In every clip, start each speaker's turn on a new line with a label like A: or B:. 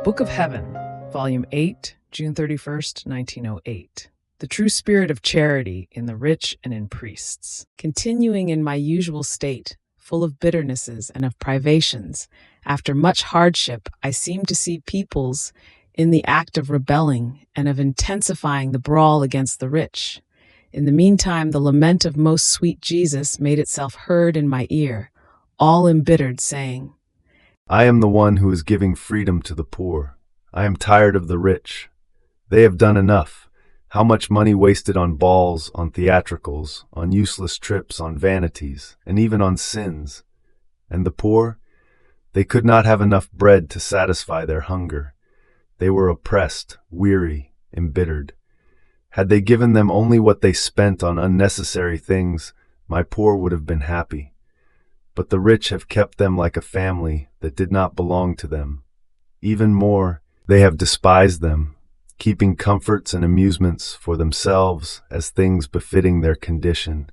A: Book of Heaven, Volume 8, June 31st, 1908. The True Spirit of Charity in the Rich and in Priests. Continuing in my usual state, full of bitternesses and of privations, after much hardship, I seem to see peoples in the act of rebelling and of intensifying the brawl against the rich. In the meantime, the lament of most sweet Jesus made itself heard in my ear, all embittered, saying,
B: I am the one who is giving freedom to the poor. I am tired of the rich. They have done enough. How much money wasted on balls, on theatricals, on useless trips, on vanities, and even on sins. And the poor? They could not have enough bread to satisfy their hunger. They were oppressed, weary, embittered. Had they given them only what they spent on unnecessary things, my poor would have been happy. But the rich have kept them like a family that did not belong to them. Even more, they have despised them, keeping comforts and amusements for themselves as things befitting their condition,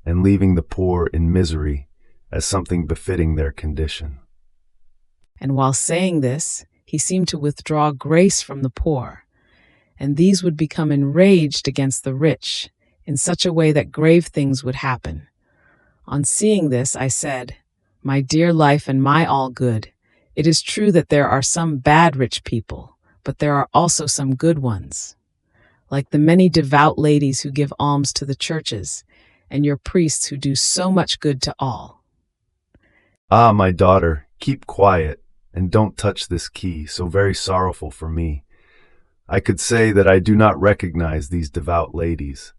B: and leaving the poor in misery as something befitting their condition.
A: And while saying this, he seemed to withdraw grace from the poor, and these would become enraged against the rich in such a way that grave things would happen. On seeing this, I said, My dear life and my all good, it is true that there are some bad rich people, but there are also some good ones, like the many devout ladies who give alms to the churches, and your priests who do so much good to all.
B: Ah, my daughter, keep quiet, and don't touch this key, so very sorrowful for me. I could say that I do not recognize these devout ladies.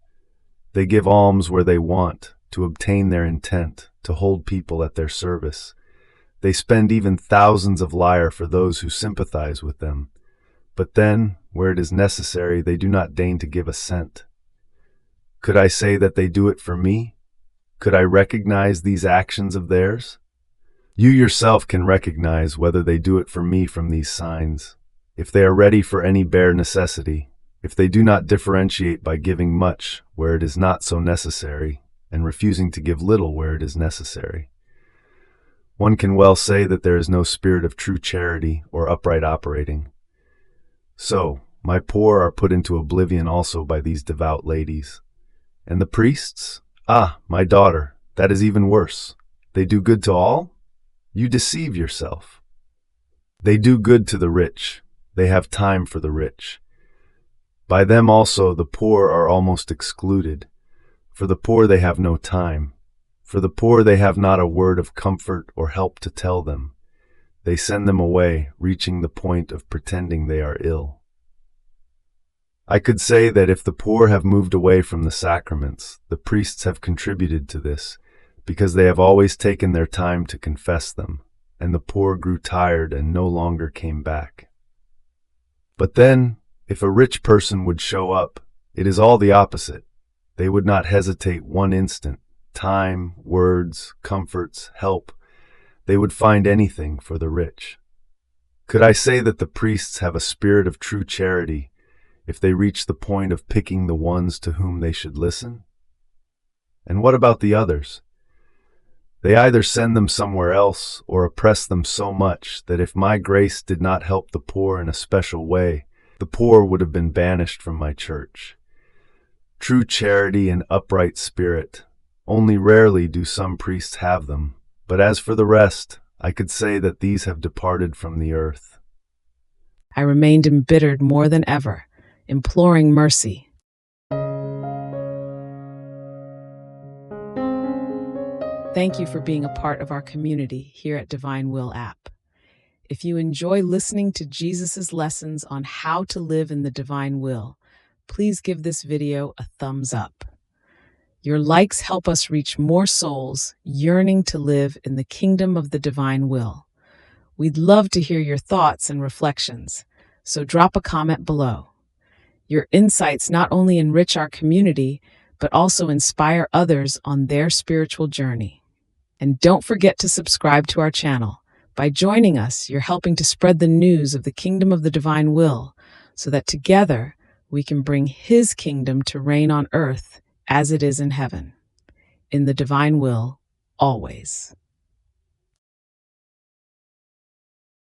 B: They give alms where they want, to obtain their intent, to hold people at their service. They spend even thousands of lire for those who sympathize with them. But then, where it is necessary, they do not deign to give a cent. Could I say that they do it for me? Could I recognize these actions of theirs? You yourself can recognize whether they do it for me from these signs. If they are ready for any bare necessity, if they do not differentiate by giving much where it is not so necessary, and refusing to give little where it is necessary. One can well say that there is no spirit of true charity or upright operating. So, my poor are put into oblivion also by these devout ladies. And the priests? Ah, my daughter, that is even worse. They do good to all? You deceive yourself. They do good to the rich. They have time for the rich. By them also the poor are almost excluded. For the poor they have no time. For the poor they have not a word of comfort or help to tell them. They send them away, reaching the point of pretending they are ill. I could say that if the poor have moved away from the sacraments, the priests have contributed to this, because they have always taken their time to confess them, and the poor grew tired and no longer came back. But then, if a rich person would show up, it is all the opposite. They would not hesitate one instant. Time, words, comforts, help. They would find anything for the rich. Could I say that the priests have a spirit of true charity if they reach the point of picking the ones to whom they should listen? And what about the others? They either send them somewhere else or oppress them so much that if my grace did not help the poor in a special way, the poor would have been banished from my church. True charity and upright spirit, only rarely do some priests have them, but as for the rest, I could say that these have departed from the earth.
A: I remained embittered more than ever, imploring mercy. Thank you for being a part of our community here at Divine Will app. If you enjoy listening to Jesus' lessons on how to live in the divine will, please give this video a thumbs up. Your likes help us reach more souls yearning to live in the kingdom of the divine will. We'd love to hear your thoughts and reflections, so drop a comment below. Your insights not only enrich our community, but also inspire others on their spiritual journey. And don't forget to subscribe to our channel. By joining us, you're helping to spread the news of the kingdom of the divine will, so that together we can bring His kingdom to reign on earth as it is in heaven. In the divine will, always.